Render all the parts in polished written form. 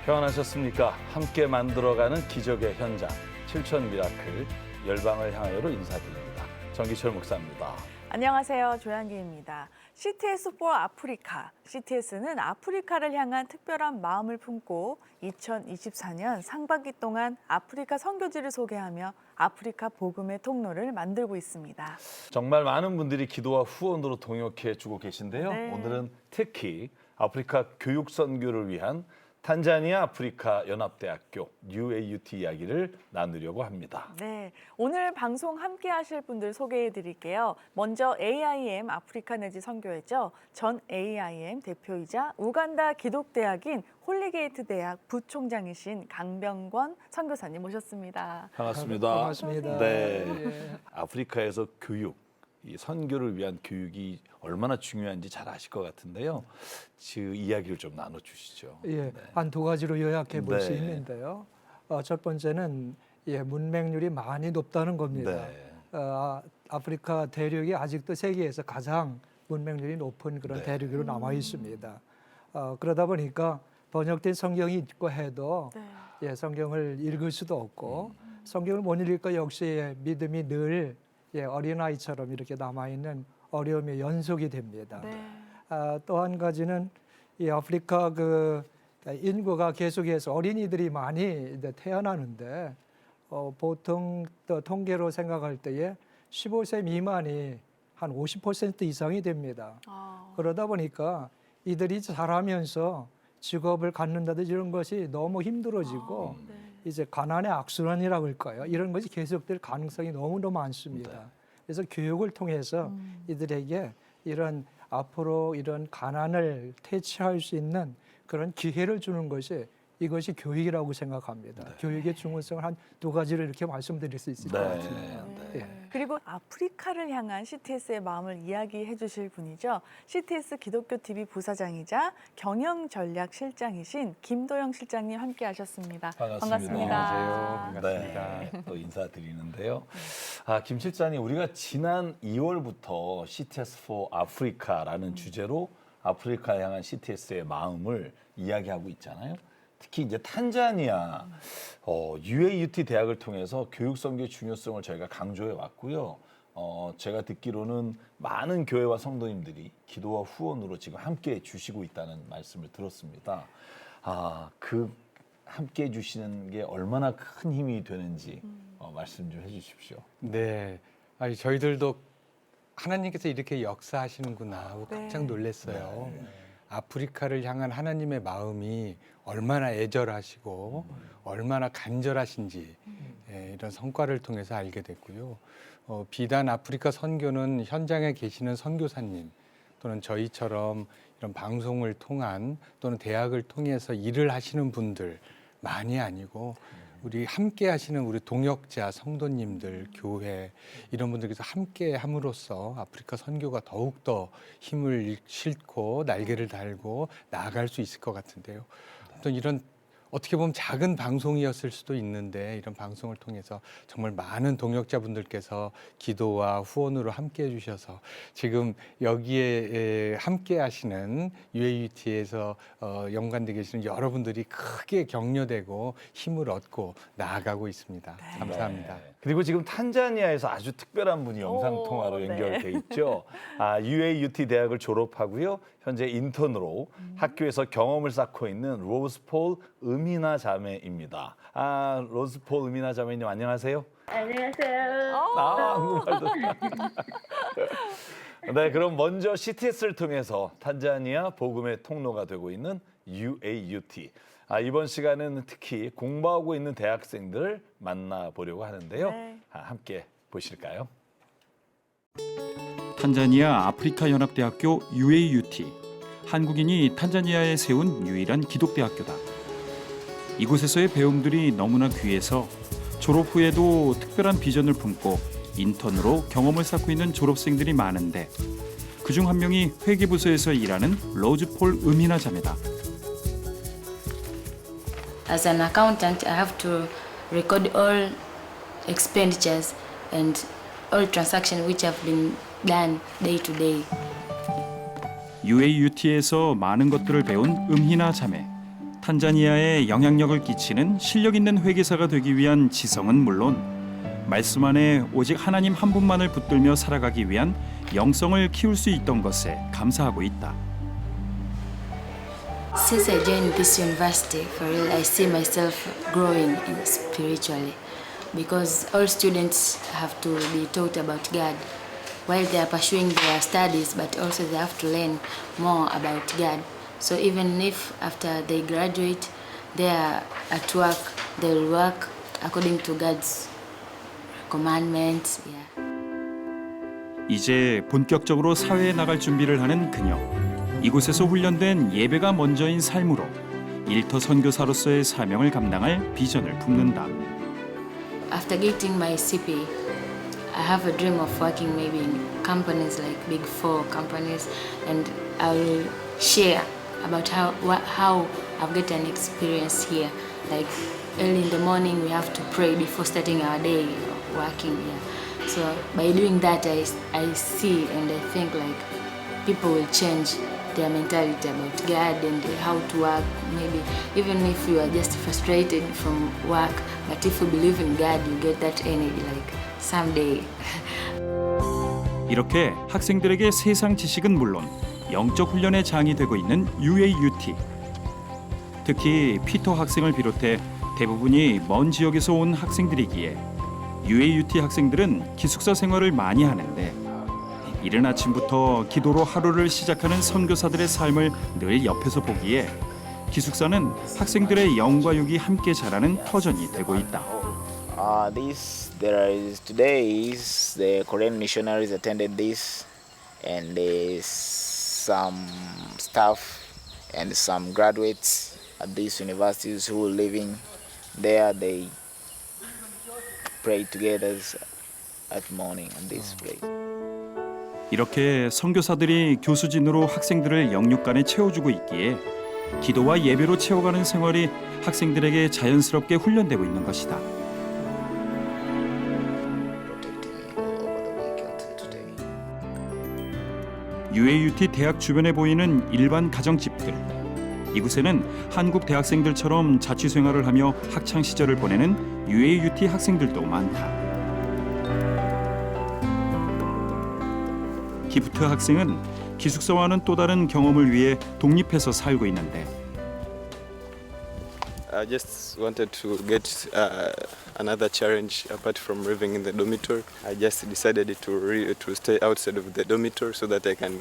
평안하셨습니까? 함께 만들어가는 기적의 현장, 7천 미라클, 열방을 향하여로 인사드립니다. 정기철 목사입니다. 안녕하세요. 조양기입니다. CTS for 아프리카. CTS는 아프리카를 향한 특별한 마음을 품고 2024년 상반기 동안 아프리카 선교지를 소개하며 아프리카 복음의 통로를 만들고 있습니다. 정말 많은 분들이 기도와 후원으로 동역해 주고 계신데요. 네. 오늘은 특히 아프리카 교육 선교를 위한 탄자니아 아프리카 연합대학교 UAUT 이야기를 나누려고 합니다. 네, 오늘 방송 함께 하실 분들 소개해 드릴게요. 먼저 AIM 아프리카 내지 선교회죠. 전 AIM 대표이자 우간다 기독대학인 홀리게이트 대학 부총장이신 강병권 선교사님 모셨습니다. 반갑습니다. 반갑습니다. 네, 예. 아프리카에서 교육, 이 선교를 위한 교육이 얼마나 중요한지 잘 아실 것 같은데요. 그 이야기를 좀 나눠주시죠. 예, 한 두 가지로 요약해 볼 수 네. 있는데요. 첫 번째는 문맹률이 많이 높다는 겁니다. 네. 아프리카 대륙이 아직도 세계에서 가장 문맹률이 높은 그런 네. 대륙으로 남아 있습니다. 그러다 보니까 번역된 성경이 있고 해도 네. 성경을 읽을 수도 없고 성경을 못 읽으니까 역시 믿음이 늘 어린아이처럼 이렇게 남아있는 어려움의 연속이 됩니다. 네. 또 한 가지는 이 아프리카 인구가 계속해서 어린이들이 많이 이제 태어나는데 보통 또 통계로 생각할 때에 15세 미만이 한 50% 이상이 됩니다. 그러다 보니까 이들이 자라면서 직업을 갖는다든지 이런 것이 너무 힘들어지고 네. 이제 가난의 악순환이라고 할까요? 이런 것이 계속될 가능성이 너무나 많습니다. 네. 그래서 교육을 통해서 이들에게 이런 앞으로 이런 가난을 퇴치할 수 있는 그런 기회를 주는 것이 이것이 교육이라고 생각합니다. 교육의 중요성을 한 두 가지로 이렇게 말씀드릴 수 있을 것 같습니다. 예. 그리고 아프리카를 향한 CTS의 마음을 이야기해 주실 분이죠. CTS 기독교 TV 부사장이자 경영전략실장이신 김도영 실장님 함께 하셨습니다. 반갑습니다. 네, 또 인사드리는데요. 김 실장님, 우리가 지난 2월부터 CTS for 아프리카라는 주제로 아프리카에 향한 CTS의 마음을 이야기하고 있잖아요. 특히 이제 탄자니아 UAUT 대학을 통해서 교육 선교의 중요성을 저희가 강조해 왔고요. 제가 듣기로는 많은 교회와 성도님들이 기도와 후원으로 지금 함께 주시고 있다는 말씀을 들었습니다. 그 함께 주시는 게 얼마나 큰 힘이 되는지 말씀 좀 해주십시오. 네, 아니 저희들도 하나님께서 이렇게 역사하시는구나 하고 네. 깜짝 놀랐어요. 아프리카를 향한 하나님의 마음이 얼마나 애절하시고 얼마나 간절하신지 이런 성과를 통해서 알게 됐고요. 비단 아프리카 선교는 현장에 계시는 선교사님 또는 저희처럼 이런 방송을 통한 또는 대학을 통해서 일을 하시는 분들만이 아니고 우리 함께 하시는 우리 동역자, 성도님들, 교회 이런 분들께서 함께 함으로써 아프리카 선교가 더욱더 힘을 싣고 날개를 달고 나아갈 수 있을 것 같은데요. 어떤 이런 어떻게 보면 작은 방송이었을 수도 있는데 이런 방송을 통해서 정말 많은 동역자분들께서 기도와 후원으로 함께 해주셔서 지금 여기에 함께 하시는 UAUT에서 연관되어 계시는 여러분들이 크게 격려되고 힘을 얻고 나아가고 있습니다. 감사합니다. 네. 그리고 지금 탄자니아에서 아주 특별한 분이 영상 통화로 네. 연결돼 있죠. UAUT 대학을 졸업하고요. 현재 인턴으로 학교에서 경험을 쌓고 있는 로즈폴 음이나 자매입니다. 로즈폴 음이나 자매님 안녕하세요. 안녕하세요. 한국말도. 네, 그럼 먼저 CTS를 통해서 탄자니아 복음의 통로가 되고 있는 UAUT. 이번 시간은 특히 공부하고 있는 대학생들을 만나보려고 하는데요. 네. 함께 보실까요? 탄자니아 아프리카 연합대학교 UAUT. 한국인이 탄자니아에 세운 유일한 기독대학교다. 이곳에서의 배움들이 너무나 귀해서 졸업 후에도 특별한 비전을 품고 인턴으로 경험을 쌓고 있는 졸업생들이 많은데 그중 한 명이 회계부서에서 일하는 로즈폴 음이나 자매다. As an accountant, I have to record all expenditures and all transactions which have been done day to day. UAUT에서 많은 것들을 배운 음희나 자매. 탄자니아에 영향력을 끼치는 실력 있는 회계사가 되기 위한 지성은 물론 말씀 안에 오직 하나님 한 분만을 붙들며 살아가기 위한 영성을 키울 수 있던 것에 감사하고 있다. Since I joined this university, for real, I see myself growing spiritually because all students have to be taught about God while they are pursuing their studies, but also they have to learn more about God. So even if after they graduate, they are at work, they will work according to God's commandments. Yeah. 이제 본격적으로 사회에 나갈 준비를 하는 그녀. 이곳에서 훈련된 예배가 먼저인 삶으로 일터 선교사로서의 사명을 감당할 비전을 품는다. After getting my CPA, I have a dream of working maybe in companies like Big Four companies, and I will share about how I've got an experience here. Like early in the morning, we have to pray before starting our day working here. So by doing that, I see and I think like people will change their mentality about God and how to work. Maybe even if you are just frustrated from work, but if you believe in God, you get that energy like someday. 이렇게 학생들에게 세상 지식은 물론 영적 훈련의 장이 되고 있는 UAUT. 특히 피터 학생을 비롯해 대부분이 먼 지역에서 온 학생들이기에 UAUT 학생들은 기숙사 생활을 많이 하는데 이른 아침부터 기도로 하루를 시작하는 선교사들의 삶을 늘 옆에서 보기에 기숙사는 학생들의 영과 육이 함께 자라는 터전이 되고 있다. Today is the Korean missionaries attended this, and there's some staff and some graduates at these universities who are living there. They pray together at morning in this place. 이렇게 선교사들이 교수진으로 학생들을 영육간에 채워주고 있기에 기도와 예배로 채워가는 생활이 학생들에게 자연스럽게 훈련되고 있는 것이다. UAUT 대학 주변에 보이는 일반 가정집들. 이곳에는 한국 대학생들처럼 자취 생활을 하며 학창 시절을 보내는 UAUT 학생들도 많다. 기프트 학생은 기숙사와는 또 다른 경험을 위해 독립해서 살고 있는데 I just wanted to get another challenge apart from living in the dormitory. I just decided to stay outside of the dormitory so that I can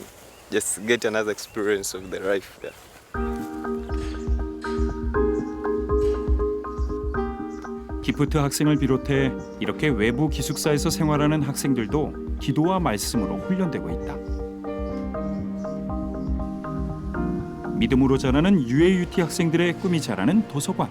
just get another experience of the life there. 기프트 학생을 비롯해 이렇게 외부 기숙사에서 생활하는 학생들도 기도와 말씀으로 훈련되고 있다. 믿음으로 자라는 UAUT 학생들의 꿈이 자라는 도서관.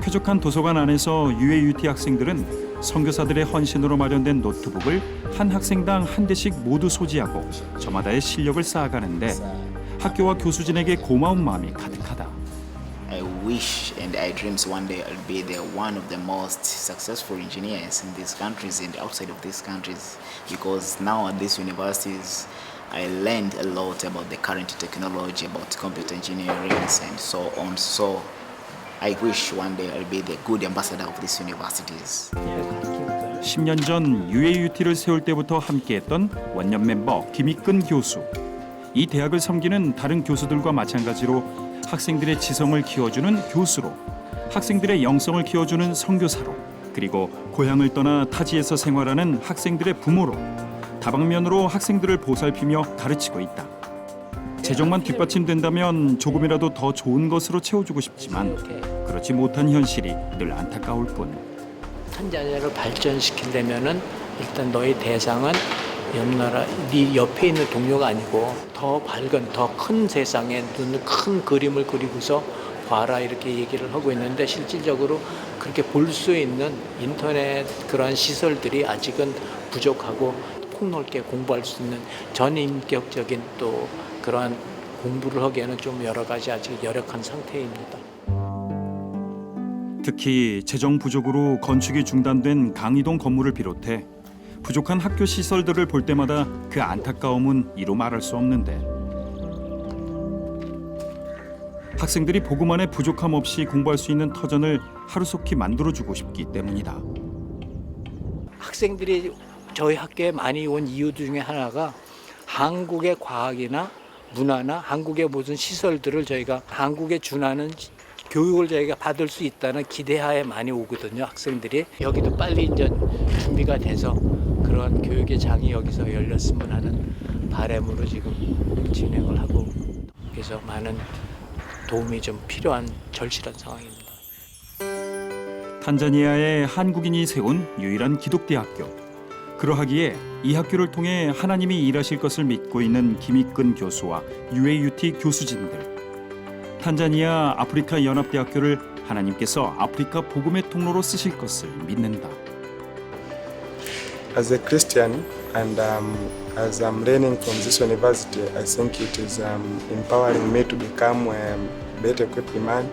쾌적한 도서관 안에서 UAUT 학생들은 선교사들의 헌신으로 마련된 노트북을 한 학생당 한 대씩 모두 소지하고 저마다의 실력을 쌓아가는데 학교와 교수진에게 고마운 마음이 가득하다. I wish and I dreams one day I'll be one of the most successful engineers in these countries and outside of these countries, because now at these universities I learned a lot about the current technology, about computer engineering and so on. So I wish one day I'll be the good ambassador of these universities. 10년 전 UAUT를 세울 때부터 함께했던 원년 멤버 김익근 교수. 이 대학을 섬기는 다른 교수들과 마찬가지로 학생들의 지성을 키워주는 교수로, 학생들의 영성을 키워주는 선교사로, 그리고 고향을 떠나 타지에서 생활하는 학생들의 부모로 다방면으로 학생들을 보살피며 가르치고 있다. 재정만 뒷받침된다면 조금이라도 더 좋은 것으로 채워주고 싶지만 그렇지 못한 현실이 늘 안타까울 뿐. 탄자니아를 발전시키려면은 일단 너의 대상은 옆나라 네 옆에 있는 동료가 아니고 더 밝은 더 큰 세상에 큰 그림을 그리고서 봐라 이렇게 얘기를 하고 있는데 실질적으로 그렇게 볼 수 있는 인터넷 그런 시설들이 아직은 부족하고 폭넓게 공부할 수 있는 전인격적인 또 그러한 공부를 하기에는 좀 여러 가지 아직 열악한 상태입니다. 특히 재정 부족으로 건축이 중단된 강이동 건물을 비롯해 부족한 학교 시설들을 볼 때마다 그 안타까움은 이루 말할 수 없는데 학생들이 보고만에 부족함 없이 공부할 수 있는 터전을 하루속히 만들어주고 싶기 때문이다. 학생들이 저희 학교에 많이 온 이유 중에 하나가 한국의 과학이나 문화나 한국의 모든 시설들을 저희가 한국에 준하는 교육을 저희가 받을 수 있다는 기대하에 많이 오거든요. 학생들이 여기도 빨리 이제 준비가 돼서 그러한 교육의 장이 여기서 열렸으면 하는 바람으로 지금 진행을 하고, 그래서 많은 도움이 좀 필요한 절실한 상황입니다. 탄자니아의 한국인이 세운 유일한 기독대학교. 그러하기에 이 학교를 통해 하나님이 일하실 것을 믿고 있는 김익근 교수와 UAUT 교수진들. 탄자니아 아프리카 연합대학교를 하나님께서 아프리카 복음의 통로로 쓰실 것을 믿는다. As a Christian and as I'm learning from this university, I think it is empowering me to become a better equipped man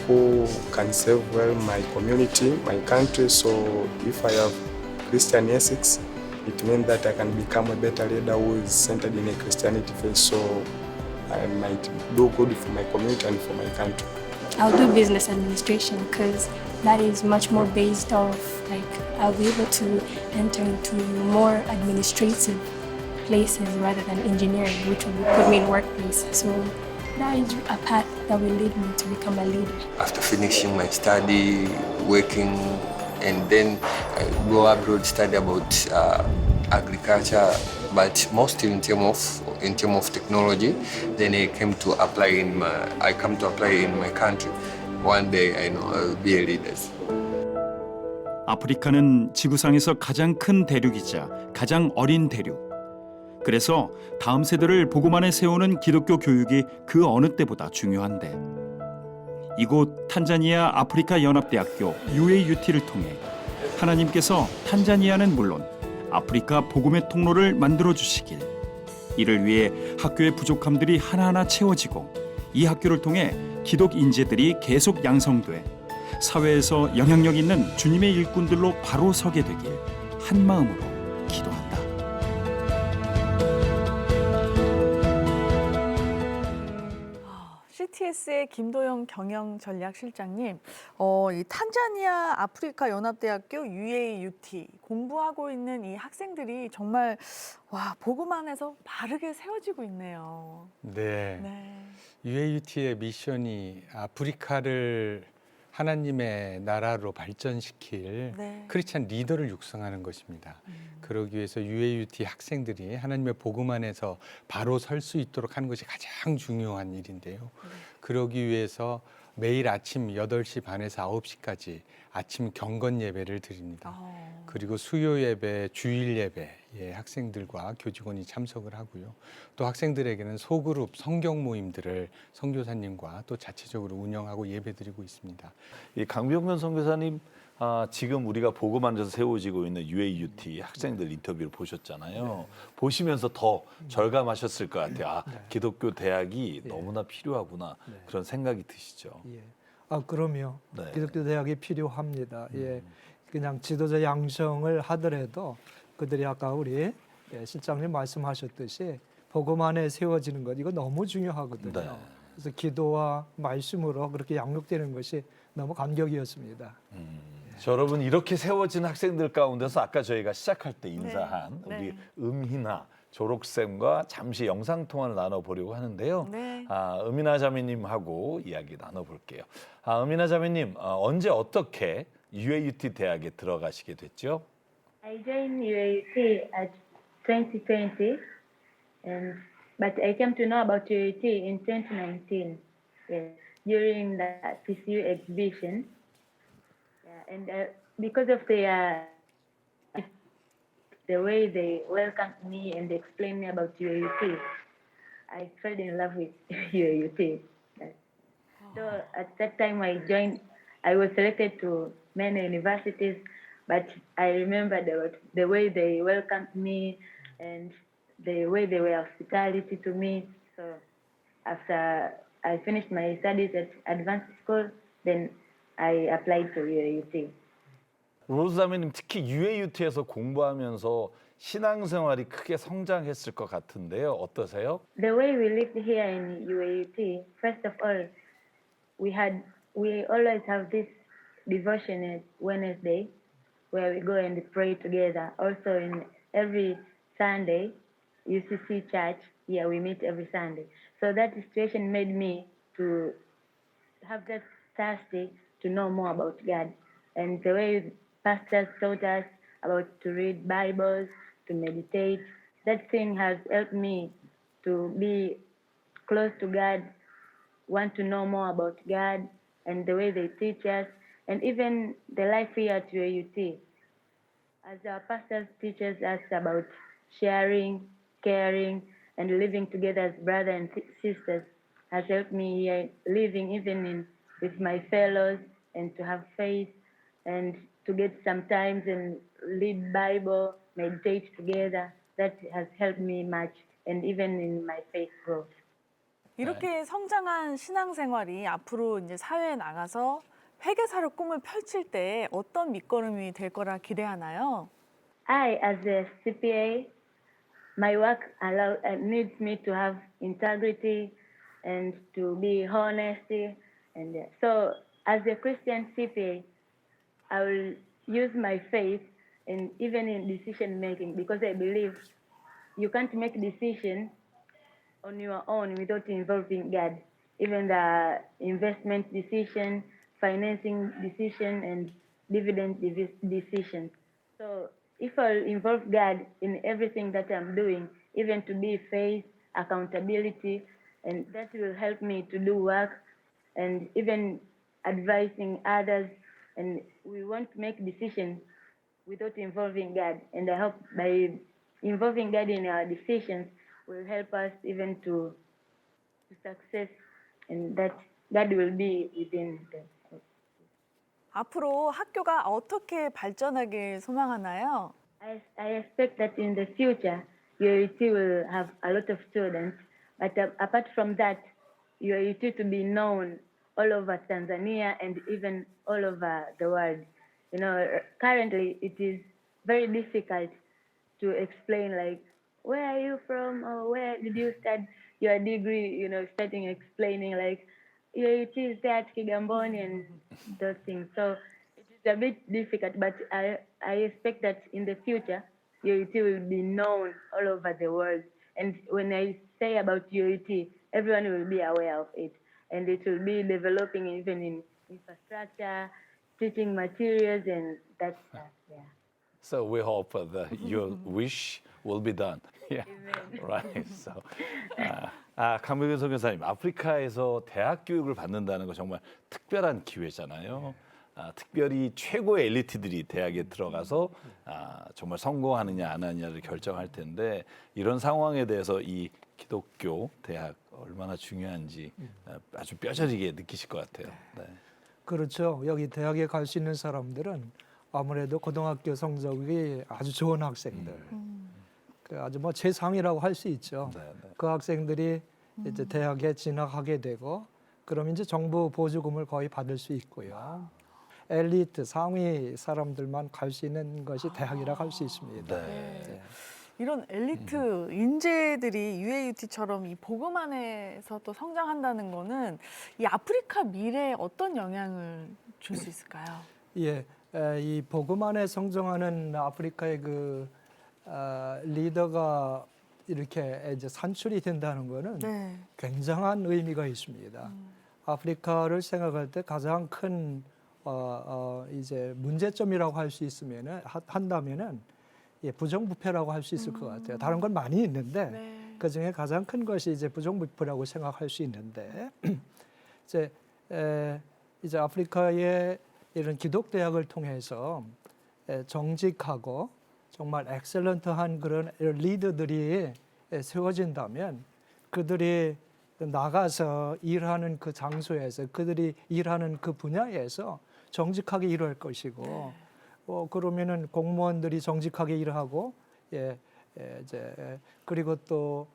who can serve well my community, my country. So if I have Christian ethics, it means that I can become a better leader who is centered in a Christianity faith. So I might do good for my community and for my country. I'll do business administration because that is much more based off, like, I'll be able to enter into more administrative places rather than engineering, which will put me in workplace. So that is a path that will lead me to become a leader. After finishing my study, working, and then I go abroad, study about agriculture, but mostly in terms of technology. Then I come to apply in my country. One day I know I'll be a leader. 아프리카는 지구상에서 가장 큰 대륙이자 가장 어린 대륙. 그래서 다음 세대를 보고만에 세우는 기독교 교육이 그 어느 때보다 중요한데, 이곳 탄자니아 아프리카 연합대학교 UAUT를 통해 하나님께서 탄자니아는 물론 아프리카 복음의 통로를 만들어 주시길, 이를 위해 학교의 부족함들이 하나하나 채워지고 이 학교를 통해 기독 인재들이 계속 양성돼 사회에서 영향력 있는 주님의 일꾼들로 바로 서게 되길 한 마음으로 기도한다. CTS의 김도영 경영전략실장님, 이 탄자니아 아프리카 연합대학교 UAUT 공부하고 있는 이 학생들이 정말 보고만해서 바르게 세워지고 있네요. 네. 네. UAUT의 미션이 아프리카를 하나님의 나라로 발전시킬 네. 크리스찬 리더를 육성하는 것입니다. 그러기 위해서 UAUT 학생들이 하나님의 복음 안에서 바로 설 수 있도록 하는 것이 가장 중요한 일인데요. 그러기 위해서 매일 아침 8시 반에서 9시까지 아침 경건 예배를 드립니다. 그리고 수요 예배, 주일 예배에 학생들과 교직원이 참석을 하고요. 또 학생들에게는 소그룹 성경 모임들을 선교사님과 또 자체적으로 운영하고 예배드리고 있습니다. 이 강병근 선교사님, 지금 우리가 복음 안에서 세워지고 있는 UAUT 학생들 인터뷰를 보셨잖아요. 네. 보시면서 더 절감하셨을 것 같아요. 네. 기독교 대학이 네. 너무나 필요하구나, 네. 그런 생각이 드시죠. 예. 그럼요. 네. 기독교 대학이 필요합니다. 예. 그냥 지도자 양성을 하더라도 그들이 아까 우리 실장님 말씀하셨듯이 복음 안에 세워지는 것, 이거 너무 중요하거든요. 네. 그래서 기도와 말씀으로 그렇게 양육되는 것이 너무 감격이었습니다. 자, 여러분, 이렇게 세워진 학생들 가운데서 아까 저희가 시작할 때 인사한 네. 우리 음희나 졸옥쌤과 잠시 영상통화를 나눠보려고 하는데요. 네. 음이나 자매님하고 이야기 나눠볼게요. 음이나 자매님, 언제 어떻게 UAUT 대학에 들어가시게 됐죠? I joined UAUT at 2020, but I came to know about UAUT in 2019, during the PCU exhibition. And because of the way they welcomed me and explained me about UAUT, I fell in love with UAUT. So at that time I was selected to many universities, but I remember the way they welcomed me and the way they were hospitality to me. So after I finished my studies at advanced school, then I applied to UAUT. 로즈 자매님, 특히 UAUT에서 공부하면서 신앙생활이 크게 성장했을 것 같은데요. 어떠세요? The way we lived here in UAUT, first of all, we always have this devotion at Wednesday where we go and pray together. Also in every Sunday, UCC church, here we meet every Sunday. So that situation made me to have that thirsty to know more about God. And the way pastors taught us about to read Bibles, to meditate, that thing has helped me to be close to God, want to know more about God and the way they teach us, and even the life here at UAUT. As our pastors teaches us about sharing, caring, and living together as brothers and sisters, has helped me here living even with my fellows and to have faith and to get some times and read Bible, meditate together. That has helped me much and even in my faith growth. 이렇게 성장한 신앙생활이 앞으로 이제 사회에 나가서 회계사로 꿈을 펼칠 때 어떤 밑거름이 될 거라 기대하나요? I, as a CPA, my work needs me to have integrity and to be honest. And so, as a Christian CPA, I will use my faith and even in decision making, because I believe you can't make decisions on your own without involving God. Even the investment decision, financing decision, and dividend decision. So if I involve God in everything that I'm doing, even to be faith, accountability, and that will help me to do work and even advising others. And we won't make decisions without involving God. And I hope by involving God in our decisions will help us even to success, and that God will be within them. 앞으로 학교가 어떻게 발전하길 소망하나요? I expect that in the future, UAUT will have a lot of students, but apart from that, UAUT to be known all over Tanzania and even all over the world. You know, currently it is very difficult to explain, like, where are you from, or where did you study your degree, you know, starting explaining, like, UAUT is there at Kigamboni and those things. So it is a bit difficult, but I expect that in the future, UAUT will be known all over the world. And when I say about UAUT, everyone will be aware of it. And it will be developing even in infrastructure, teaching materials, and that stuff, yeah. So we hope that your wish will be done. Yeah, right. So, 강백은 선교사님, 아프리카에서 대학 교육을 받는다는 거 정말 특별한 기회잖아요. 특별히 최고의 엘리트들이 대학에 들어가서 정말 성공하느냐 안 하느냐를 결정할 텐데 이런 상황에 대해서 이 기독교 대학 얼마나 중요한지 아주 뼈저리게 느끼실 것 같아요. 네. 그렇죠. 여기 대학에 갈 수 있는 사람들은 아무래도 고등학교 성적이 아주 좋은 학생들, 그 아주 뭐 최상이라고 할 수 있죠. 그 학생들이 이제 대학에 진학하게 되고, 그럼 이제 정부 보조금을 거의 받을 수 있고요. 엘리트 상위 사람들만 갈 수 있는 것이 대학이라고 할 수 있습니다. 네. 이런 엘리트 인재들이 UAUT처럼 이 복음 안에서 또 성장한다는 거는 이 아프리카 미래에 어떤 영향을 줄 수 있을까요? 예, 이 복음 안에 성장하는 아프리카의 그 리더가 이렇게 이제 산출이 된다는 거는 네. 굉장한 의미가 있습니다. 아프리카를 생각할 때 가장 큰 이제 문제점이라고 할 수 있으면은 한다면은 예, 부정부패라고 할 수 있을 것 같아요. 다른 건 많이 있는데 네. 그 중에 가장 큰 것이 이제 부정부패라고 생각할 수 있는데 이제 아프리카의 이런 기독대학을 통해서 정직하고 정말 엑셀런트한 그런 리더들이 세워진다면 그들이 나가서 일하는 그 장소에서 그들이 일하는 그 분야에서 정직하게 일할 것이고 그러면은 공무원들이 정직하게 일하고 이제 그리고 또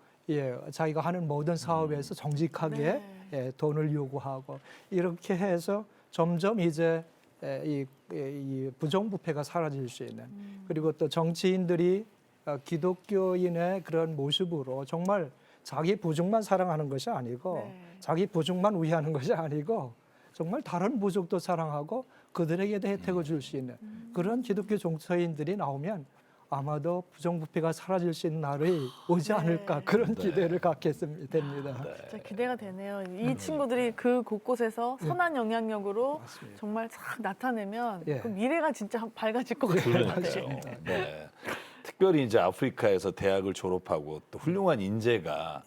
자기가 하는 모든 사업에서 정직하게 돈을 요구하고 이렇게 해서 점점 이제 이 부정부패가 사라질 수 있는 그리고 또 정치인들이 기독교인의 그런 모습으로 정말 자기 부족만 사랑하는 것이 아니고 자기 부족만 위하는 것이 아니고 정말 다른 부족도 사랑하고 그들에게도 혜택을 줄 수 있는 그런 기독교 종교인들이 나오면 아마도 부정부패가 사라질 수 있는 날이 오지 않을까 그런 기대를 갖게 됩니다. 진짜 기대가 되네요. 이 친구들이 그 곳곳에서 선한 영향력으로 정말 싹 나타내면 그 미래가 진짜 밝아질 것 같아요. 네. 특별히 이제 아프리카에서 대학을 졸업하고 또 훌륭한 인재가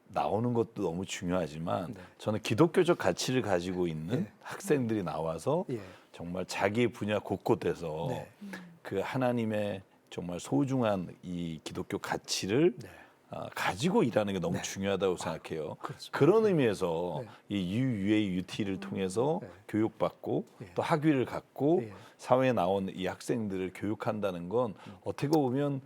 나오는 것도 너무 중요하지만 저는 기독교적 가치를 가지고 있는 학생들이 나와서 정말 자기 분야 곳곳에서 그 하나님의 정말 소중한 이 기독교 가치를 가지고 일하는 게 너무 중요하다고 생각해요. 그런 의미에서 이 UAUT를 통해서 교육받고 또 학위를 갖고 사회에 나온 이 학생들을 교육한다는 건 어떻게 보면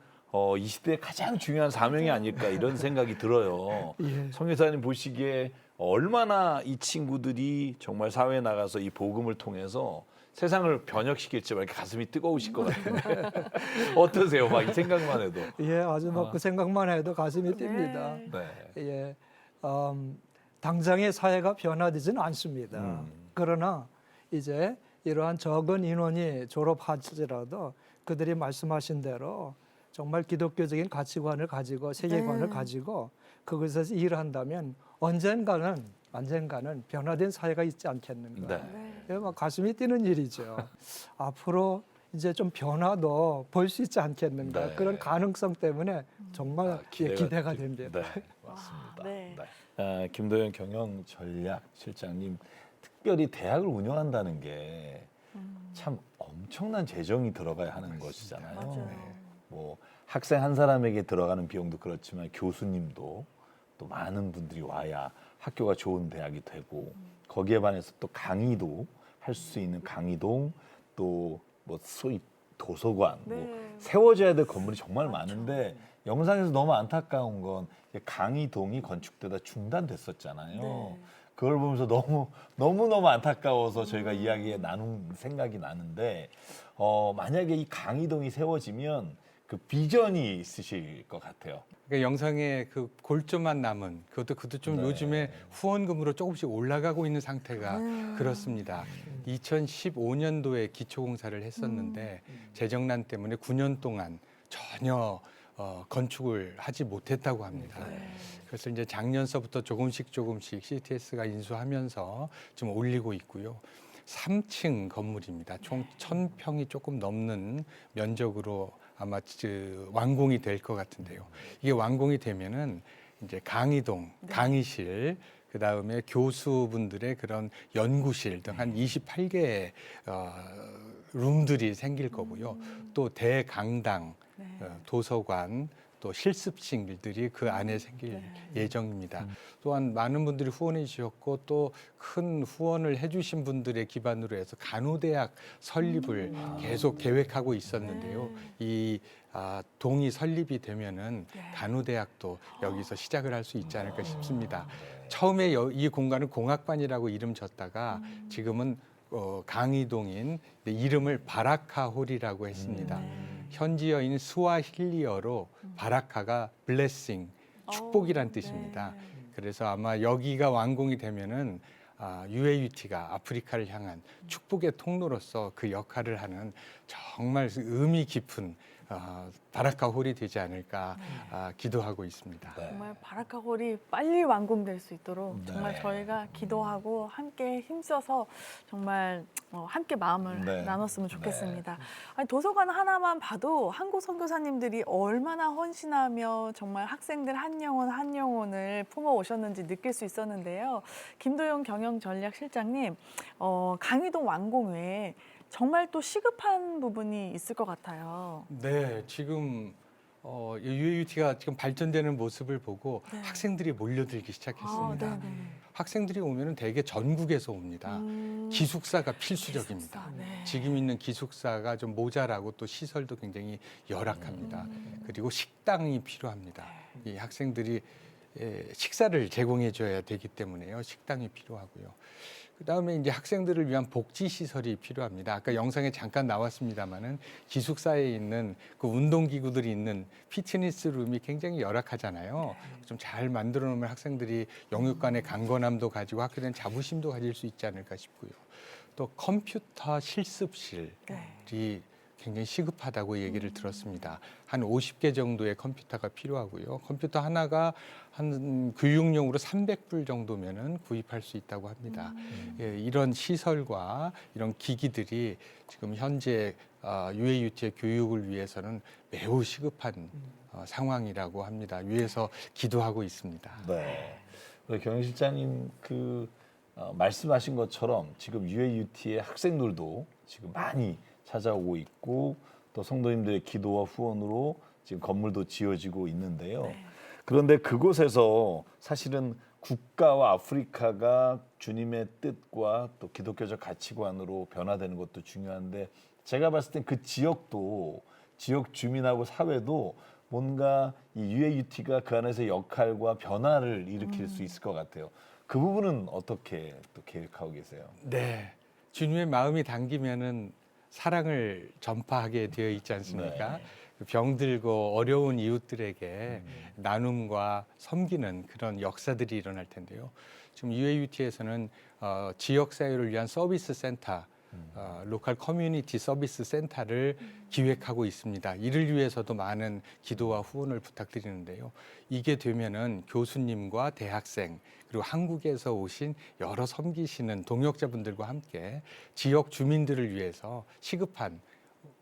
이 시대의 가장 중요한 사명이 아닐까 이런 생각이 들어요. 송 여사님 보시기에 얼마나 이 친구들이 정말 사회에 나가서 이 복음을 통해서 세상을 변혁시킬지 이렇게 가슴이 뜨거우실 것 같은데 어떠세요? 막 이 생각만 해도. 예, 아주 막 그 생각만 해도 가슴이 뜁니다. 예, 당장의 사회가 변화되지는 않습니다. 그러나 이제 이러한 적은 인원이 졸업할지라도 그들이 말씀하신 대로 정말 기독교적인 가치관을 가지고 세계관을 가지고 그것에서 일을 한다면 언젠가는 변화된 사회가 있지 않겠는가. 막 가슴이 뛰는 일이죠. 앞으로 이제 좀 변화도 볼 수 있지 않겠는가. 그런 가능성 때문에 정말 기대가 됩니다. 맞습니다. 김도영 경영전략실장님, 특별히 대학을 운영한다는 게 참 엄청난 재정이 들어가야 하는 것이잖아요. 뭐 학생 한 사람에게 들어가는 비용도 그렇지만 교수님도 또 많은 분들이 와야 학교가 좋은 대학이 되고 거기에 반해서 또 강의도 할 수 있는 강의동 또 뭐 소위 도서관 뭐 세워져야 될 건물이 정말 많은데 영상에서 너무 안타까운 건 강의동이 건축되다 중단됐었잖아요. 그걸 보면서 너무 안타까워서 저희가 이야기에 나눈 생각이 나는데 만약에 이 강의동이 세워지면 그 비전이 있으실 것 같아요. 그러니까 영상에 그 골조만 남은 그것도 좀 요즘에 후원금으로 조금씩 올라가고 있는 상태가 그렇습니다. 2015년도에 기초공사를 했었는데 재정난 때문에 9년 동안 전혀 건축을 하지 못했다고 합니다. 그래서 이제 작년서부터 조금씩 CTS가 인수하면서 좀 올리고 있고요. 3층 건물입니다. 총 1,000평이 조금 넘는 면적으로 아마 완공이 될 것 같은데요. 이게 완공이 되면은 이제 강의동, 강의실, 그 다음에 교수분들의 그런 연구실 등 한 28개의 룸들이 생길 거고요. 또 대강당, 도서관, 또 실습실들이 그 안에 생길 예정입니다. 또한 많은 분들이 후원해 주셨고 또 큰 후원을 해주신 분들의 기반으로 해서 간호대학 설립을 계속 계획하고 있었는데요. 이 동이 설립이 되면은 간호대학도 여기서 시작을 할 수 있지 않을까 싶습니다. 처음에 이 공간은 공학반이라고 이름 졌다가 지금은 강의동인 이름을 바라카홀이라고 했습니다. 현지어인 스와힐리어로 바라카가 블레싱, 축복이란 뜻입니다. 그래서 아마 여기가 완공이 되면은 UAUT가 아프리카를 향한 축복의 통로로서 그 역할을 하는 정말 의미 깊은 바라카홀이 되지 않을까 기도하고 있습니다. 정말 바라카홀이 빨리 완공될 수 있도록 정말 저희가 기도하고 함께 힘써서 정말 함께 마음을 나눴으면 좋겠습니다. 아니, 도서관 하나만 봐도 한국 선교사님들이 얼마나 헌신하며 정말 학생들 한 영혼을 품어오셨는지 느낄 수 있었는데요. 김도영 경영전략실장님, 강의동 완공 외에 정말 또 시급한 부분이 있을 것 같아요. 네, 지금 UAUT가 지금 발전되는 모습을 보고 학생들이 몰려들기 시작했습니다. 학생들이 오면은 대개 전국에서 옵니다. 기숙사가 필수적입니다. 지금 있는 기숙사가 좀 모자라고 또 시설도 굉장히 열악합니다. 그리고 식당이 필요합니다. 이 학생들이 식사를 제공해 줘야 되기 때문에요. 식당이 필요하고요. 그다음에 이제 학생들을 위한 복지 시설이 필요합니다. 아까 영상에 잠깐 나왔습니다마는 기숙사에 있는 그 운동기구들이 있는 피트니스 룸이 굉장히 열악하잖아요. 좀 잘 만들어 놓으면 학생들이 영육 간의 강건함도 가지고 학교에 대한 자부심도 가질 수 있지 않을까 싶고요. 또 컴퓨터 실습실이 굉장히 시급하다고 얘기를 들었습니다. 한 50개 정도의 컴퓨터가 필요하고요. 컴퓨터 하나가 한 교육용으로 300불 정도면은 구입할 수 있다고 합니다. 예, 이런 시설과 이런 기기들이 지금 현재 UAUT의 교육을 위해서는 매우 시급한 상황이라고 합니다. 위에서 기도하고 있습니다. 네. 우리 경영실장님 말씀하신 것처럼 지금 UAUT의 학생들도 지금 많이 찾아오고 있고 또 성도님들의 기도와 후원으로 지금 건물도 지어지고 있는데요. 그런데 그곳에서 사실은 국가와 아프리카가 주님의 뜻과 또 기독교적 가치관으로 변화되는 것도 중요한데 제가 봤을 땐 그 지역도 지역 주민하고 사회도 뭔가 이 UAUT가 그 안에서 역할과 변화를 일으킬 수 있을 것 같아요. 그 부분은 어떻게 또 계획하고 계세요? 네, 주님의 마음이 당기면은 사랑을 전파하게 되어 있지 않습니까? 병들고 어려운 이웃들에게 나눔과 섬기는 그런 역사들이 일어날 텐데요. 지금 UAUT에서는 지역 사회를 위한 서비스 센터, 로컬 커뮤니티 서비스 센터를 기획하고 있습니다. 이를 위해서도 많은 기도와 후원을 부탁드리는데요. 이게 되면은 교수님과 대학생 그리고 한국에서 오신 여러 섬기시는 동역자분들과 함께 지역 주민들을 위해서 시급한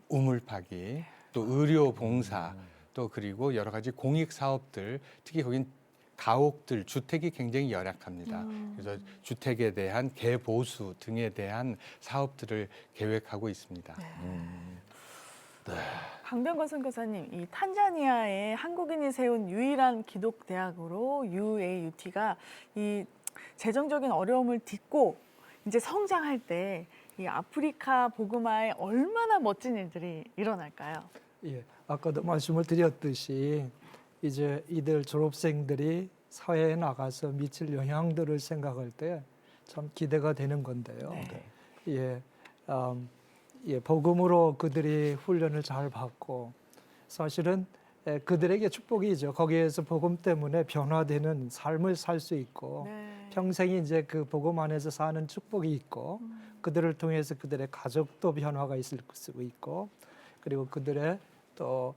우물 파기, 또 의료 봉사, 또 그리고 여러 가지 공익 사업들, 특히 거긴 가옥들, 주택이 굉장히 열악합니다. 그래서 주택에 대한 개보수 등에 대한 사업들을 계획하고 있습니다. 강병건 선교사님, 이 탄자니아에 한국인이 세운 유일한 기독 대학으로 UAUT가 이 재정적인 어려움을 딛고 이제 성장할 때 이 아프리카 복음화에 얼마나 멋진 일들이 일어날까요? 예, 아까도 말씀을 드렸듯이 이제 이들 졸업생들이 사회에 나가서 미칠 영향들을 생각할 때 참 기대가 되는 건데요. 예, 복음으로 그들이 훈련을 잘 받고 사실은 그들에게 축복이죠. 거기에서 복음 때문에 변화되는 삶을 살 수 있고 평생이 이제 그 복음 안에서 사는 축복이 있고 그들을 통해서 그들의 가족도 변화가 있을 수 있고 그리고 그들의 또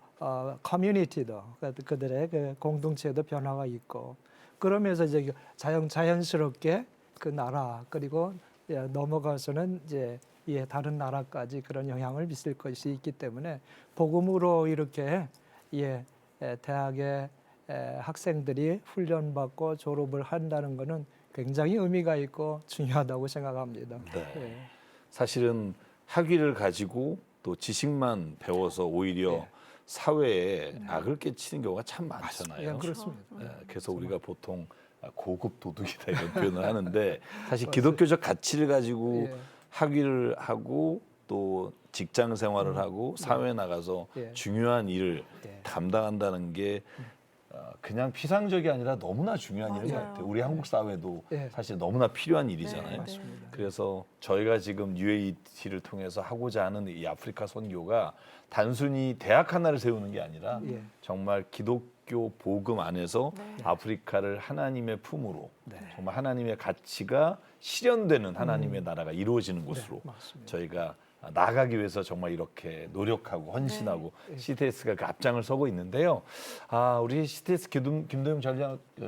커뮤니티도 그들의 그 공동체도 변화가 있고 그러면서 이제 자연스럽게 그 나라 그리고 넘어가서는 이제 다른 나라까지 그런 영향을 미칠 것이 있기 때문에 복음으로 이렇게 대학의 학생들이 훈련받고 졸업을 한다는 것은 굉장히 의미가 있고 중요하다고 생각합니다. 사실은 학위를 가지고 또 지식만 배워서 오히려 사회에 악을 끼치는 경우가 참 많잖아요. 그렇습니다. 그래서 우리가 보통 고급 도둑이다 이런 표현을 하는데 사실 기독교적 가치를 가지고 학위를 하고 또 직장 생활을 하고 사회에 나가서 중요한 일을 담당한다는 게 그냥 피상적이 아니라 너무나 중요한 일인 것 같아요. 우리 한국 사회도 사실 너무나 필요한 일이잖아요. 그래서 저희가 지금 UAUT를 통해서 하고자 하는 이 아프리카 선교가 단순히 대학 하나를 세우는 게 아니라 정말 기독교 복음 안에서 아프리카를 하나님의 품으로 정말 하나님의 가치가 실현되는 하나님의 나라가 이루어지는 곳으로 저희가 나아가기 위해서 정말 이렇게 노력하고 헌신하고 CTS가 그 앞장을 서고 있는데요. 우리 CTS 김도영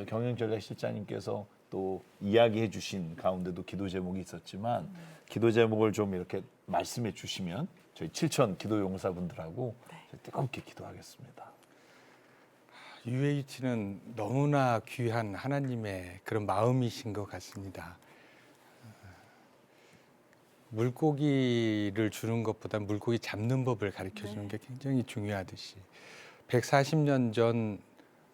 경영전략실장님께서 또 이야기해 주신 가운데도 기도 제목이 있었지만 기도 제목을 좀 이렇게 말씀해 주시면 저희 7천 기도 용사분들하고 뜨겁게 기도하겠습니다. UAUT는 너무나 귀한 하나님의 그런 마음이신 것 같습니다. 물고기를 주는 것보다 물고기 잡는 법을 가르쳐주는 게 굉장히 중요하듯이 140년 전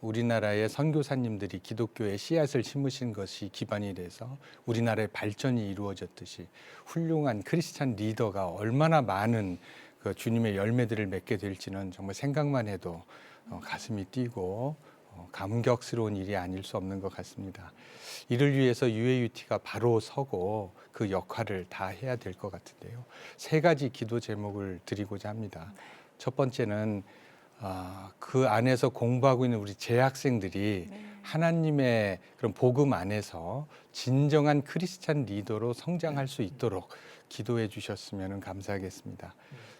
우리나라의 선교사님들이 기독교의 씨앗을 심으신 것이 기반이 돼서 우리나라의 발전이 이루어졌듯이 훌륭한 크리스찬 리더가 얼마나 많은 그 주님의 열매들을 맺게 될지는 정말 생각만 해도 가슴이 뛰고 감격스러운 일이 아닐 수 없는 것 같습니다. 이를 위해서 UAUT가 바로 서고 그 역할을 다 해야 될 것 같은데요. 3가지 기도 제목을 드리고자 합니다. 첫 번째는 그 안에서 공부하고 있는 우리 재학생들이 하나님의 그런 복음 안에서 진정한 크리스찬 리더로 성장할 수 있도록 기도해 주셨으면 감사하겠습니다.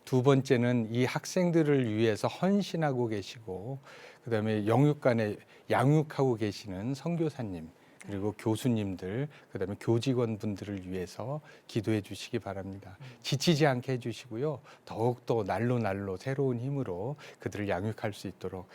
두 번째는 이 학생들을 위해서 헌신하고 계시고 그다음에 영육간에 양육하고 계시는 선교사님 그리고 교수님들 그다음에 교직원분들을 위해서 기도해 주시기 바랍니다. 지치지 않게 해주시고요. 더욱더 날로 새로운 힘으로 그들을 양육할 수 있도록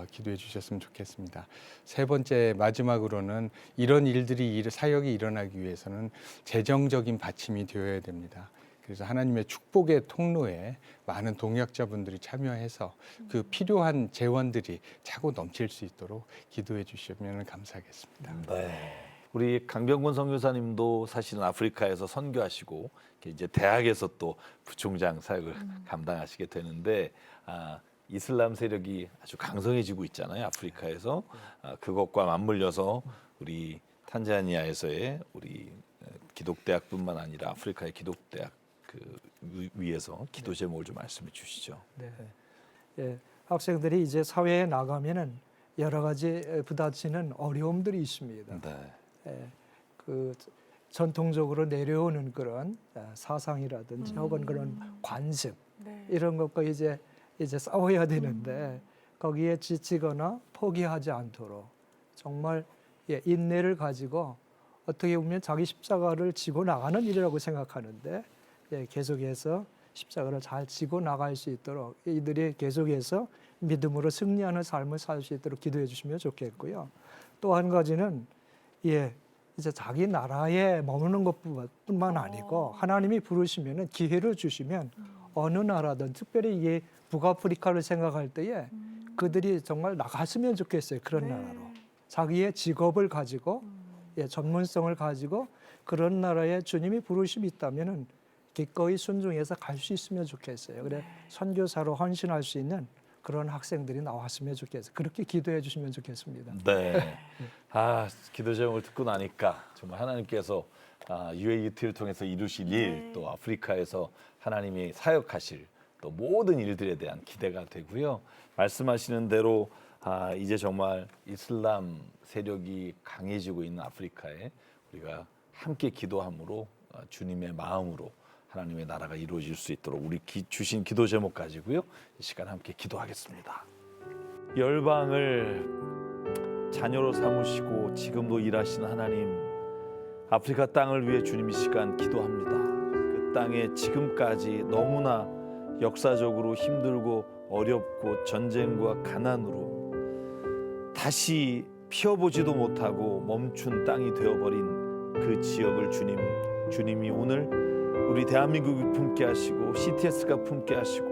기도해 주셨으면 좋겠습니다. 세 번째 마지막으로는 이런 일들이 사역이 일어나기 위해서는 재정적인 받침이 되어야 됩니다. 그래서 하나님의 축복의 통로에 많은 동역자분들이 참여해서 그 필요한 재원들이 차고 넘칠 수 있도록 기도해 주시면 감사하겠습니다. 네. 우리 강병곤 선교사님도 사실은 아프리카에서 선교하시고 이제 대학에서 또 부총장 사역을 감당하시게 되는데 이슬람 세력이 아주 강성해지고 있잖아요. 아프리카에서 그것과 맞물려서 우리 탄자니아에서의 우리 기독대학뿐만 아니라 아프리카의 기독대학 위에서 기도 제목을 좀 말씀해 주시죠. 네. 예, 학생들이 이제 사회에 나가면은 여러 가지 부딪히는 어려움들이 있습니다. 네. 예, 그 전통적으로 내려오는 그런 사상이라든지 혹은 그런 관습 이런 것과 이제 싸워야 되는데 거기에 지치거나 포기하지 않도록 정말 인내를 가지고 어떻게 보면 자기 십자가를 지고 나가는 일이라고 생각하는데 계속해서 십자가를 잘 지고 나갈 수 있도록 이들이 계속해서 믿음으로 승리하는 삶을 살 수 있도록 기도해 주시면 좋겠고요. 또 한 가지는 이제 자기 나라에 머무는 것뿐만 아니고 하나님이 부르시면은 기회를 주시면 어느 나라든 특별히 이게 북아프리카를 생각할 때에 그들이 정말 나갔으면 좋겠어요. 그런 나라로 자기의 직업을 가지고 전문성을 가지고 그런 나라에 주님이 부르심이 있다면은 기꺼이 순종해서 갈 수 있으면 좋겠어요. 그래 선교사로 헌신할 수 있는 그런 학생들이 나왔으면 좋겠어요. 그렇게 기도해 주시면 좋겠습니다. 네. 기도 제목을 듣고 나니까 정말 하나님께서 UAUT를 통해서 이루실 일, 또 아프리카에서 하나님이 사역하실 또 모든 일들에 대한 기대가 되고요. 말씀하시는 대로 이제 정말 이슬람 세력이 강해지고 있는 아프리카에 우리가 함께 기도함으로 주님의 마음으로 하나님의 나라가 이루어질 수 있도록 우리 주신 기도 제목 가지고요. 이 시간 함께 기도하겠습니다. 열방을 자녀로 삼으시고 지금도 일하시는 하나님, 아프리카 땅을 위해 주님 이 시간 기도합니다. 그 땅에 지금까지 너무나 역사적으로 힘들고 어렵고 전쟁과 가난으로 다시 피어보지도 못하고 멈춘 땅이 되어버린 그 지역을 주님이 오늘 우리 대한민국이 품게 하시고 CTS가 품게 하시고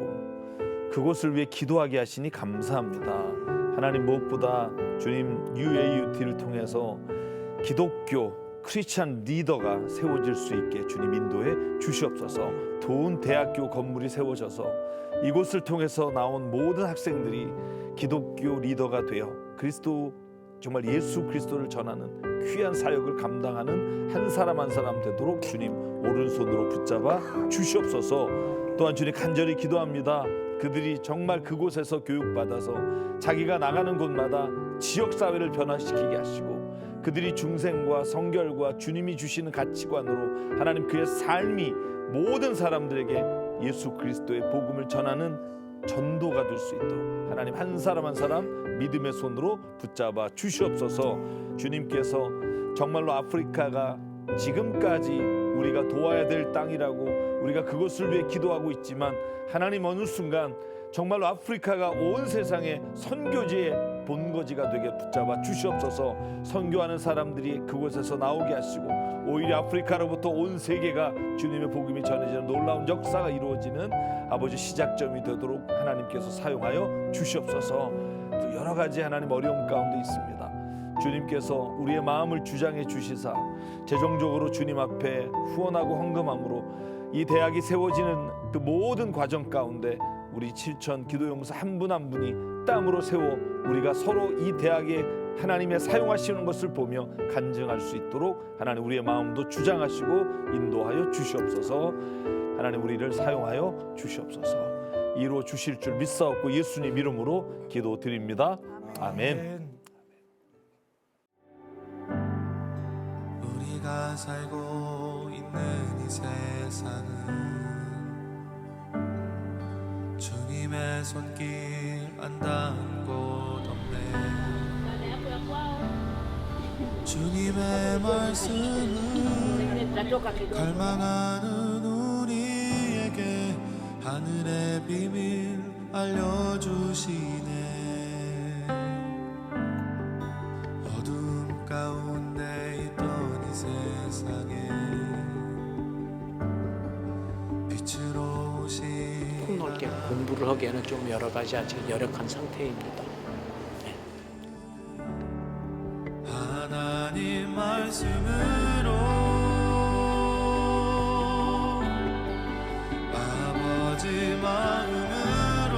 그곳을 위해 기도하게 하시니 감사합니다. 하나님 무엇보다 주님 UAUT를 통해서 기독교 크리스찬 리더가 세워질 수 있게 주님 인도해 주시옵소서. 좋은 대학교 건물이 세워져서 이곳을 통해서 나온 모든 학생들이 기독교 리더가 되어 그리스도 정말 예수 그리스도를 전하는 귀한 사역을 감당하는 한 사람 한 사람 되도록 주님 오른손으로 붙잡아 주시옵소서. 또한 주님 간절히 기도합니다. 그들이 정말 그곳에서 교육받아서 자기가 나가는 곳마다 지역사회를 변화시키게 하시고 그들이 중생과 성결과 주님이 주시는 가치관으로 하나님 그의 삶이 모든 사람들에게 예수 그리스도의 복음을 전하는 전도가 될 수 있도록 하나님 한 사람 한 사람 믿음의 손으로 붙잡아 주시옵소서. 주님께서 정말로 아프리카가 지금까지 우리가 도와야 될 땅이라고 우리가 그것을 위해 기도하고 있지만 하나님 어느 순간 정말로 아프리카가 온 세상의 선교지의 본거지가 되게 붙잡아 주시옵소서. 선교하는 사람들이 그곳에서 나오게 하시고 오히려 아프리카로부터 온 세계가 주님의 복음이 전해지는 놀라운 역사가 이루어지는 아버지 시작점이 되도록 하나님께서 사용하여 주시옵소서. 또 여러 가지 하나님 어려움 가운데 있습니다. 주님께서 우리의 마음을 주장해 주시사 재정적으로 주님 앞에 후원하고 헌금함으로 이 대학이 세워지는 그 모든 과정 가운데 우리 7천 기도용사 한 분 한 분이 땅으로 세워 우리가 서로 이 대학에 하나님의 사용하시는 것을 보며 간증할 수 있도록 하나님 우리의 마음도 주장하시고 인도하여 주시옵소서. 하나님 우리를 사용하여 주시옵소서. 이루어 주실 줄 믿사옵고 예수님 이름으로 기도드립니다. 아멘. 우리가 살고 있는 이 세상은 주님의 손길 안 닿은 곳 없네. 주님의 말씀을 갈망하는 우리에게 하늘의 비밀 알려주시네. 어둠 가운데 있던 이 세상에 빛으로 오신 폭넓게 공부를 하기에는 좀 여러 가지 아직 열악한 상태입니다. 하나님 말씀으로 아버지 마음으로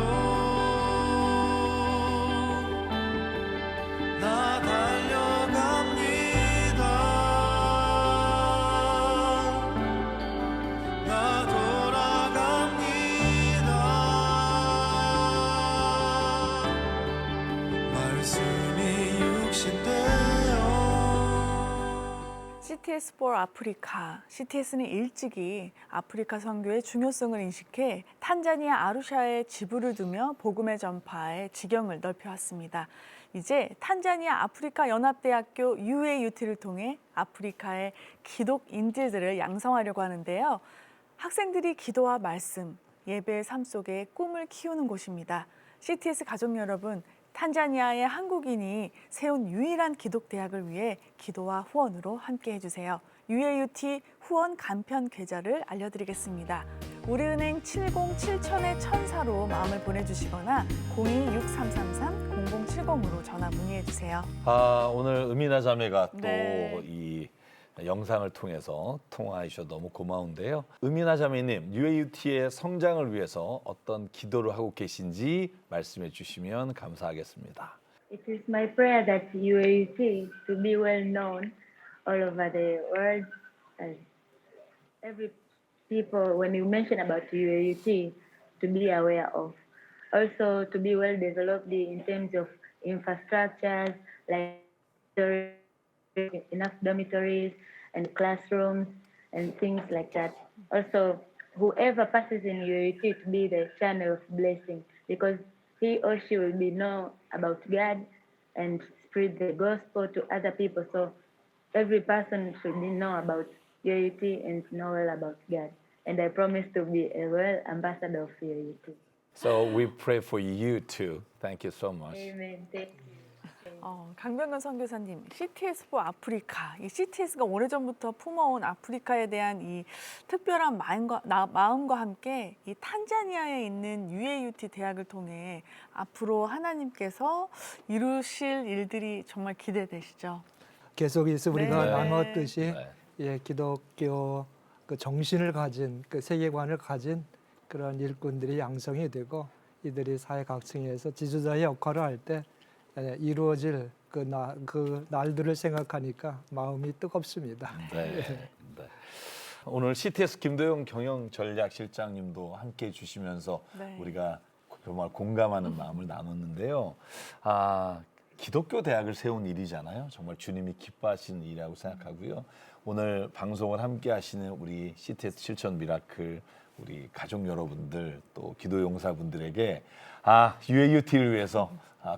나 달려갑니다. 나 돌아갑니다. 말씀이 육신 되어 CTS for 아프리카. CTS는 일찍이 아프리카 선교의 중요성을 인식해 탄자니아 아루샤에 지부를 두며 복음의 전파에 지경을 넓혀왔습니다. 이제 탄자니아 아프리카 연합대학교 UAUT를 통해 아프리카의 기독인들을 양성하려고 하는데요. 학생들이 기도와 말씀, 예배의 삶 속에 꿈을 키우는 곳입니다. CTS 가족 여러분, 탄자니아의 한국인이 세운 유일한 기독대학을 위해 기도와 후원으로 함께 해주세요. UAUT 후원 간편 계좌를 알려드리겠습니다. 우리은행 707,000-1000로 마음을 보내주시거나 026333-0070으로 전화 문의해주세요. 오늘 음이나 자매가 네. 또 이 영상을 통해서 통화해 주셔서 너무 고마운데요. 음이나 자매님, UAUT의 성장을 위해서 어떤 기도를 하고 계신지 말씀해 주시면 감사하겠습니다. It is my prayer that UAUT to be well known all over the world. Every people, when you mention about UAUT, to be aware of. Also to be well developed in terms of infrastructures, like enough dormitories and classrooms and things like that. Also, whoever passes in UAUT to be the channel of blessing, because he or she will be know about God and spread the gospel to other people. So every person should know about UAUT and know well about God. And I promise to be a well ambassador of UAUT. So we pray for you too. Thank you so much. Amen. Thank you. 강병근 선교사님, CTS for 아프리카. 이 CTS가 오래전부터 품어온 아프리카에 대한 이 특별한 마음과 함께 이 탄자니아에 있는 UAUT 대학을 통해 앞으로 하나님께서 이루실 일들이 정말 기대되시죠? 계속해서 우리가 네. 나눴듯이 예, 기독교 그 정신을 가진 그 세계관을 가진 그런 일꾼들이 양성이 되고 이들이 사회 각층에서 지도자의 역할을 할 때 이루어질 그 날들을 생각하니까 마음이 뜨겁습니다. 네. 네. 오늘 CTS 김도영 경영전략실장님도 함께해 주시면서 네. 우리가 정말 공감하는 마음을 나눴는데요. 기독교 대학을 세운 일이잖아요. 정말 주님이 기뻐하시는 일이라고 생각하고요. 오늘 방송을 함께 하시는 우리 CTS 실천 미라클 우리 가족 여러분들 또 기도 용사분들에게 UAUT를 위해서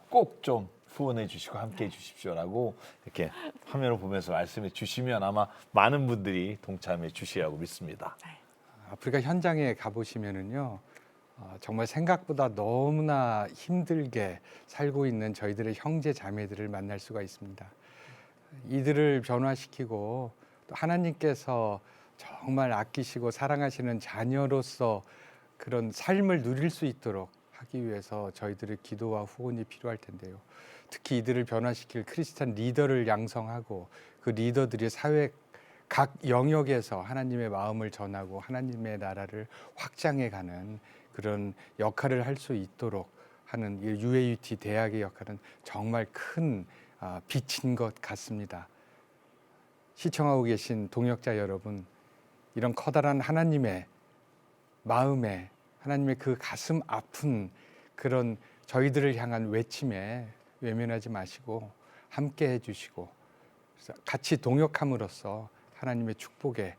꼭 좀 후원해 주시고 함께 해 주십시오라고 이렇게 화면을 보면서 말씀해 주시면 아마 많은 분들이 동참해 주시라고 믿습니다. 아프리카 현장에 가보시면은요, 정말 생각보다 너무나 힘들게 살고 있는 저희들의 형제 자매들을 만날 수가 있습니다. 이들을 변화시키고 또 하나님께서 정말 아끼시고 사랑하시는 자녀로서 그런 삶을 누릴 수 있도록 하기 위해서 저희들의 기도와 후원이 필요할 텐데요. 특히 이들을 변화시킬 크리스찬 리더를 양성하고 그 리더들이 사회 각 영역에서 하나님의 마음을 전하고 하나님의 나라를 확장해가는 그런 역할을 할 수 있도록 하는 이 UAUT 대학의 역할은 정말 큰 빛인 것 같습니다. 시청하고 계신 동역자 여러분, 이런 커다란 하나님의 마음에, 하나님의 그 가슴 아픈 그런 저희들을 향한 외침에 외면하지 마시고 함께 해주시고 같이 동역함으로써 하나님의 축복에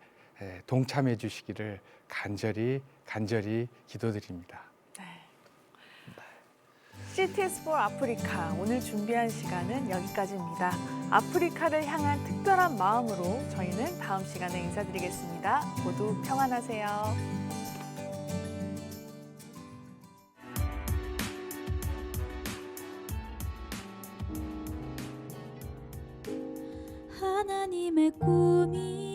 동참해 주시기를 간절히 기도드립니다. CTS for 아프리카 오늘 준비한 시간은 여기까지입니다. 아프리카를 향한 특별한 마음으로 저희는 다음 시간에 인사드리겠습니다. 모두 평안하세요. 하나님의 꿈이